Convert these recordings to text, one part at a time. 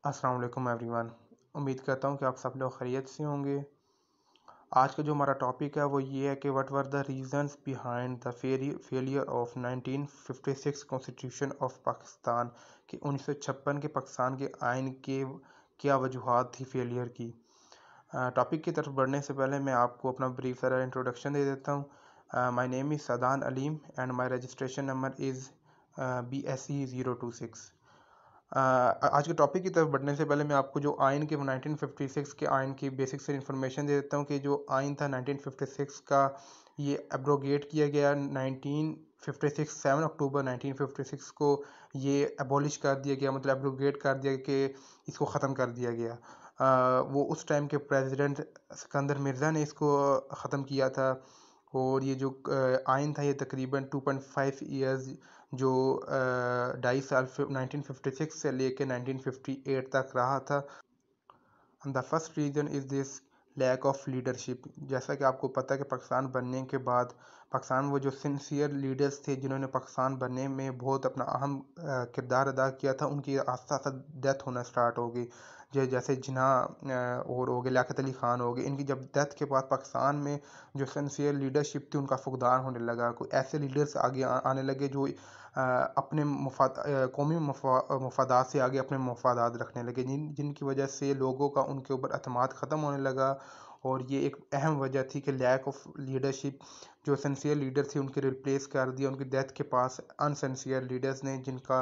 अस्सलाम वालेकुम एवरीवन। उम्मीद करता हूँ कि आप सब लोग खैरियत से होंगे। आज का जो हमारा टॉपिक है वो ये है कि what were the reasons behind the failure of 1956 constitution of Pakistan, कि 1956 के पाकिस्तान के आइन के क्या वजूहात थी फेलियर की। टॉपिक की तरफ बढ़ने से पहले मैं आपको अपना ब्रीफ सारा इंट्रोडक्शन दे देता हूँ। My name is Sadan Aleem and my registration number is BSE 026। आज के टॉपिक की तरफ बढ़ने से पहले मैं आपको जो आइन के 1956 के आइन की बेसिक से इन्फॉर्मेशन दे देता हूँ कि जो आइन था 1956 का, ये एब्रोगेट किया गया 1956 7 अक्टूबर 1956 को ये एबॉलिश कर दिया गया, मतलब एब्रोगेट कर दिया कि इसको ख़त्म कर दिया गया। वो उस टाइम के प्रेसिडेंट सिकंदर मिर्ज़ा ने इसको ख़त्म किया था। और ये जो आइन था ये तकरीबन 2.5 ईयर्स, जो 2.5 साल 1956 से लेके 1958 तक रहा था। The first reason is this lack of leadership. जैसा कि आपको पता है कि पाकिस्तान बनने के बाद पाकिस्तान वो जो सिंसियर लीडर्स थे जिन्होंने पाकिस्तान बनने में बहुत अपना अहम किरदार अदा किया था, उनकी आस्ता आस्ता डेथ होना स्टार्ट हो गई। जैसे जिन्ना और हो गए, लियाकत अली ख़ान हो गए, इनकी जब डेथ के बाद पाकिस्तान में जो सिंसियर लीडरशिप थी उनका फुकदान होने लगा। कोई ऐसे लीडर्स आगे आने लगे जो अपने कौमी मफादात से आगे अपने मफादात रखने लगे, जिनकी वजह से लोगों का उनके ऊपर अतमाद ख़त्म होने लगा। और ये एक अहम वजह थी कि लैक ऑफ लीडरशिप, जो सिंसियर लीडर थे उनके रिप्लेस कर दिया उनकी डेथ के पास अनसिंसियर लीडर्स ने, जिनका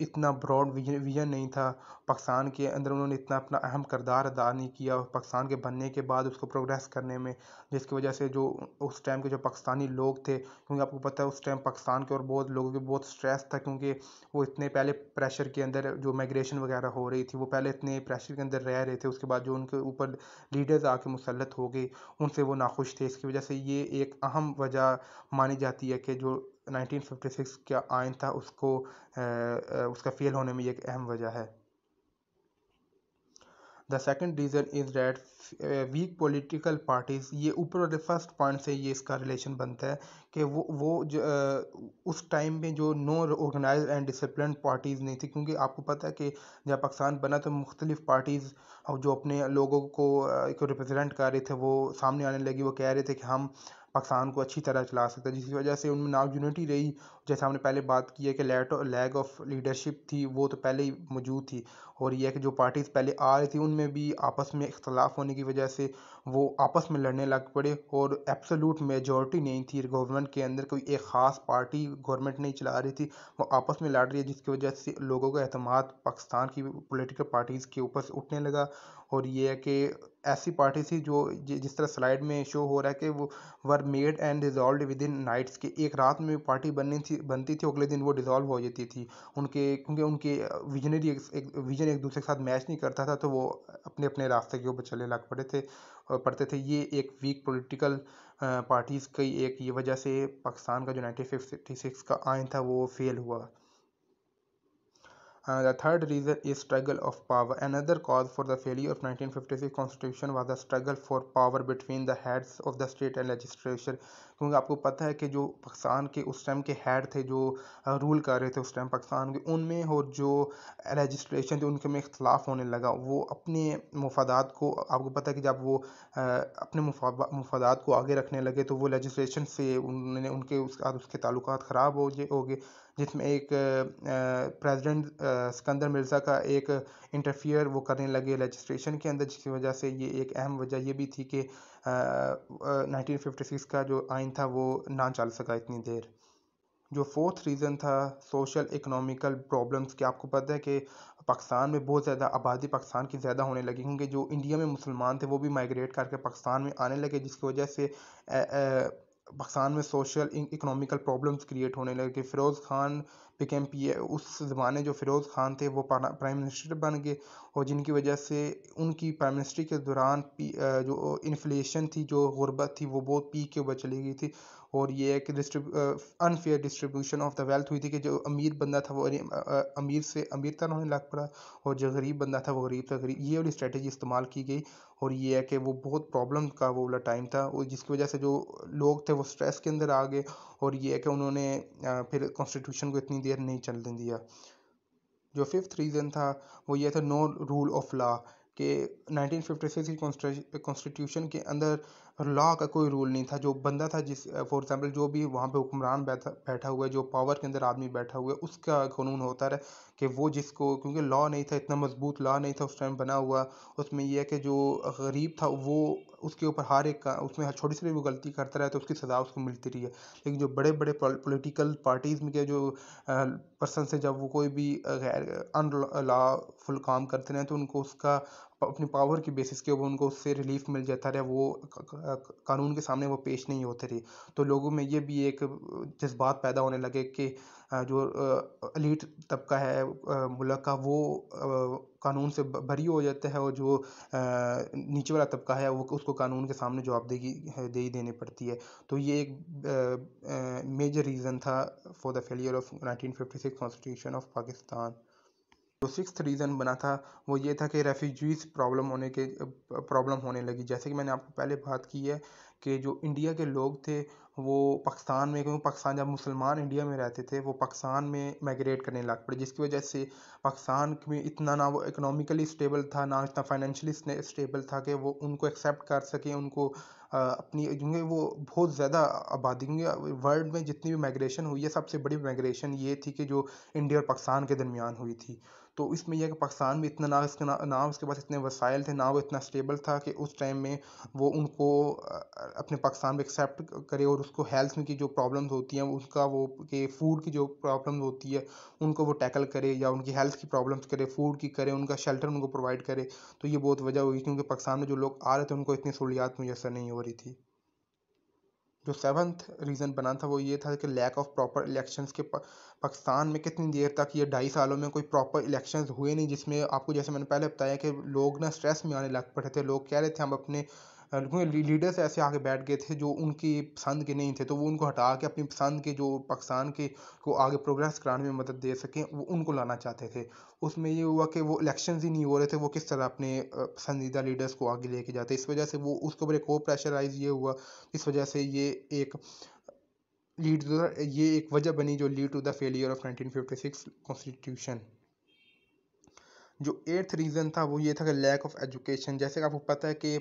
इतना ब्रॉड विजन नहीं था पाकिस्तान के अंदर। उन्होंने इतना अपना अहम किरदार अदा नहीं किया पाकिस्तान के बनने के बाद उसको प्रोग्रेस करने में, जिसकी वजह से जो उस टाइम के जो पाकिस्तानी लोग थे, क्योंकि आपको पता है उस टाइम पाकिस्तान के और बहुत लोगों के बहुत स्ट्रेस था, क्योंकि वो इतने पहले प्रेशर के अंदर जो माइग्रेशन वगैरह हो रही थी, वो पहले इतने प्रेशर के अंदर रह रहे थे। उसके बाद जो उनके ऊपर लीडर्स आके मुसल्लत हो गए, उनसे वो नाखुश थे। इसकी वजह से ये एक अहम वजह मानी जाती है कि जो 1956 का आइन था उसका फेल होने में ये एक अहम वजह है। The second reason is that weak political parties, ये ऊपर वाले फर्स्ट पॉइंट से ये इसका रिलेशन बनता है कि उस टाइम में जो no organise and discipline parties नहीं थी, क्योंकि आपको पता है कि जब पाकिस्तान बना तो मुख्तलिफ पार्टीज़ और जो अपने लोगों को रिप्रेजेंट कर रहे थे वो सामने आने लगी। वो कह रहे थे कि हम पाकिस्तान को अच्छी तरह चला सकते हैं, जिसकी वजह से उनमें ना यूनिटी रही। जैसे हमने पहले बात की है कि लैग ऑफ लीडरशिप थी, वो तो पहले ही मौजूद थी। और ये है कि जो पार्टीज़ पहले आ रही थी उनमें भी आपस में इख्तलाफ होने की वजह से वो आपस में लड़ने लग पड़े, और एब्सोल्यूट मेजॉरिटी नहीं थी गवर्नमेंट के अंदर। कोई एक ख़ास पार्टी गवर्नमेंट नहीं चला रही थी, वो आपस में लड़ रही है, जिसकी वजह से लोगों का एतमाद पाकिस्तान की पॉलिटिकल पार्टीज़ के ऊपर से उठने लगा। और ये है कि ऐसी पार्टी थी जो जिस तरह स्लाइड में शो हो रहा है कि वो were made and dissolve within nights, के एक रात में पार्टी बनती थी, अगले दिन वो डिज़ोल्व हो जाती थी। क्योंकि उनके विजन एक दूसरे के साथ मैच नहीं करता था, तो वो अपने अपने रास्ते के ऊपर चलने लग पड़ते थे। ये एक वीक पॉलिटिकल पार्टीज़ की एक ये वजह से पाकिस्तान का जो 1956 का आइन था वो फेल हुआ। The third reason is struggle of power. Another cause for the failure of 1956 constitution was the struggle for power between the heads of the state and legislature. क्योंकि आपको पता है कि जो पाकिस्तान के उस टाइम के हेड थे, जो रूल कर रहे थे उस टाइम पाकिस्तान के, उनमें और जो लेजिस्लेशन थे उनके में इख्तलाफ होने लगा। वो अपने मफादात को, आपको पता है कि जब वो अपने मफादात को आगे रखने लगे तो वो लेजिस्लेशन से उन्होंने उसके ताल्लुकात ख़राब हो गए, जिसमें एक प्रेसिडेंट सिकंदर मिर्ज़ा का एक इंटरफियर वो करने लगे लेजिस्लेशन के अंदर, जिसकी वजह से ये एक अहम वजह ये भी थी कि 1956 का जो आइन था वो ना चल सका इतनी देर। जो फोर्थ रीज़न था सोशल इकोनॉमिकल प्रॉब्लम्स, कि आपको पता है कि पाकिस्तान में बहुत ज़्यादा आबादी पाकिस्तान की ज़्यादा होने लगी, क्योंकि जो इंडिया में मुसलमान थे वो भी माइग्रेट करके पाकिस्तान में आने लगे, जिसकी वजह से पाकिस्तान में सोशल इकोनॉमिकल प्रॉब्लम्स क्रिएट होने लगे। Feroz Khan became P A, उस ज़माने जो फ़िरोज़ खान थे वो प्राइम मिनिस्टर बन गए, और जिनकी वजह से उनकी प्राइम मिनिस्ट्री के दौरान जो इन्फ्लेशन थी, जो गुर्बत थी, वो बहुत पीक के ऊपर चली गई थी। और ये है कि unfair distribution of the wealth हुई थी, कि जो अमीर बंदा था वो अमीर से अमीर तरह होने लग पड़ा, और जो गरीब बंदा था वो गरीब से गरीब, ये वाली स्ट्रेटजी इस्तेमाल की गई। और ये है कि वो बहुत प्रॉब्लम का वो वाला टाइम था, और जिसकी वजह से जो लोग थे वो स्ट्रेस के अंदर आ गए। और ये है कि उन्होंने फिर कॉन्स्टिट्यूशन को इतनी देर नहीं चलने दिया। जो फिफ्थ रीज़न था वो ये था नो रूल ऑफ लॉ, कि 1956 की कॉन्स्टिट्यूशन के अंदर लॉ का कोई रूल नहीं था। जो बंदा था, जिस फॉर एग्जांपल जो भी वहाँ पे हुक्मरान बैठा बैठा हुआ है, जो पावर के अंदर आदमी बैठा हुआ है, उसका कानून होता रहे कि वो जिसको, क्योंकि लॉ नहीं था, इतना मजबूत लॉ नहीं था उस टाइम बना हुआ। उसमें यह है कि जो गरीब था वो, उसके ऊपर हर एक का, उसमें छोटी सी भी वो गलती करता रहे तो उसकी सज़ा उसको मिलती रही है। लेकिन जो बड़े बड़े पॉलिटिकल पार्टीज़ में के जो पर्सन से, जब वो कोई भी गैर अनलॉफुल काम करते रहे तो उनको उसका अपनी पावर की बेसिस के ऊपर उनको उससे रिलीफ मिल जाता रहा, वो कानून के सामने वो पेश नहीं होते रहे। तो लोगों में ये भी एक जज्बात पैदा होने लगे कि जो एलीट तबका है मुल्क का, वो कानून से बरी हो जाता है, और जो नीचे वाला तबका है वो उसको कानून के सामने जवाबदेही दे ही देनी पड़ती है। तो ये एक मेजर रीज़न था for the failure of 1956 constitution of Pakistan. जो सिक्स्थ रीज़न बना था वो ये था कि रेफ्यूजीज़ प्रॉब्लम होने लगी। जैसे कि मैंने आपको पहले बात की है कि जो इंडिया के लोग थे वो पाकिस्तान में, क्योंकि पाकिस्तान, जब मुसलमान इंडिया में रहते थे वो पाकिस्तान में माइग्रेट करने लग पड़े, जिसकी वजह से पाकिस्तान में इतना ना वो इकोनॉमिकली स्टेबल था, ना इतना फाइनेंशियली स्टेबल था कि वो उनको एक्सेप्ट कर सकें, उनको अपनी, क्योंकि वो बहुत ज़्यादा आबादी, क्योंकि वर्ल्ड में जितनी भी माइग्रेशन हुई है सबसे बड़ी माइग्रेशन ये थी कि जो इंडिया और पाकिस्तान के दरमियान हुई थी। तो इसमें यह है कि पाकिस्तान में इतना ना उसके पास इतने वसाइल थे, ना वो इतना स्टेबल था कि उस टाइम में वो उनको अपने पाकिस्तान में एक्सेप्ट करे, और उसको हेल्थ में की जो प्रॉब्लम्स होती हैं उसका, वो कि फूड की जो प्रॉब्लम्स होती है उनको वो टैकल करे, या उनकी हेल्थ की प्रॉब्लम्स करे, फूड की करे, उनका शेल्टर उनको प्रोवाइड करे। तो ये बहुत वजह हुई, क्योंकि पाकिस्तान में जो लोग आ रहे थे उनको इतनी सहूलियात मुयसर नहीं हो रही थी। जो सेवन्थ रीज़न बना था वो ये था कि लैक ऑफ प्रॉपर इलेक्शंस के पाकिस्तान में कितनी देर तक, ये 2.5 सालों में कोई प्रॉपर इलेक्शंस हुए नहीं, जिसमें आपको, जैसे मैंने पहले बताया कि लोग ना स्ट्रेस में आने लग पड़े थे। लोग कह रहे थे हम अपने, क्योंकि लीडर्स ऐसे आके बैठ गए थे जो उनकी पसंद के नहीं थे, तो वो उनको हटा के अपनी पसंद के, जो पाकिस्तान के को आगे प्रोग्रेस कराने में मदद दे सकें, वो उनको लाना चाहते थे। उसमें ये हुआ कि वो इलेक्शंस ही नहीं हो रहे थे, वो किस तरह अपने पसंदीदा लीडर्स को आगे लेके जाते। इस वजह से वो उसके ऊपर एक और प्रेशराइज ये हुआ, इस वजह से एक ये एक वजह बनी जो lead to the failure of 1956 constitution. जो एट्थ रीज़न था वो ये था कि लैक ऑफ एजुकेशन। जैसे कि आपको पता है कि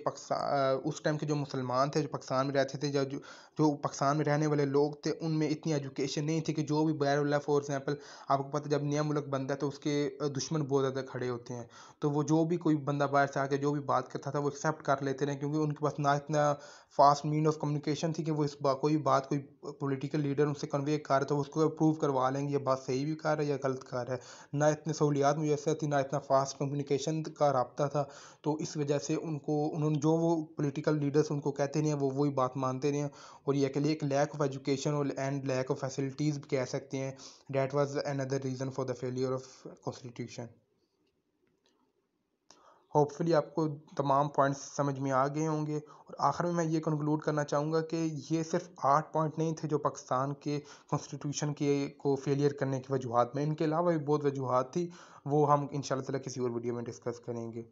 उस टाइम के जो मुसलमान थे, जो पाकिस्तान में रहते थे, जो पाकिस्तान में रहने वाले लोग थे, उनमें इतनी एजुकेशन नहीं थी कि जो भी बाहर वाला, फॉर एग्जांपल आपको पता है जब नया मुल्क बनता है तो उसके दुश्मन बहुत ज़्यादा खड़े होते हैं। तो वो जो भी कोई बंदा बाहर से आके जो भी बात करता था वो एक्सेप्ट कर लेते रहे, क्योंकि उनके पास ना इतना फास्ट मीन ऑफ कम्युनिकेशन थी कि वो कोई बात, कोई पॉलिटिकल लीडर उनसे कन्वे कर रहा, तो उसको प्रूव करवा लेंगे ये बात सही भी कर रहा है या गलत कर रहा है। ना इतनी सहूलियात मुयसर थी, ना इतना फास्ट कम्युनिकेशन का राब्ता था। तो इस वजह से उन्होंने जो वो पॉलिटिकल लीडर्स उनको कहते नहीं हैं, वो वही बात मानते नहीं हैं। और ये अकेले एक लैक ऑफ एजुकेशन और एंड लैक ऑफ फैसिलिटीज़ भी कह सकते हैं। That was another reason for the failure of constitution. Hopefully आपको तमाम पॉइंट्स समझ में आ गए होंगे, और आखिर में मैं ये कंक्लूड करना चाहूँगा कि ये सिर्फ 8 पॉइंट नहीं थे जो पाकिस्तान के कॉन्स्टिट्यूशन के को फेलियर करने की वजूहत में, इनके अलावा भी बहुत वजूहत थी। वो हम इंशाल्लाह ताला किसी और वीडियो में डिस्कस करेंगे।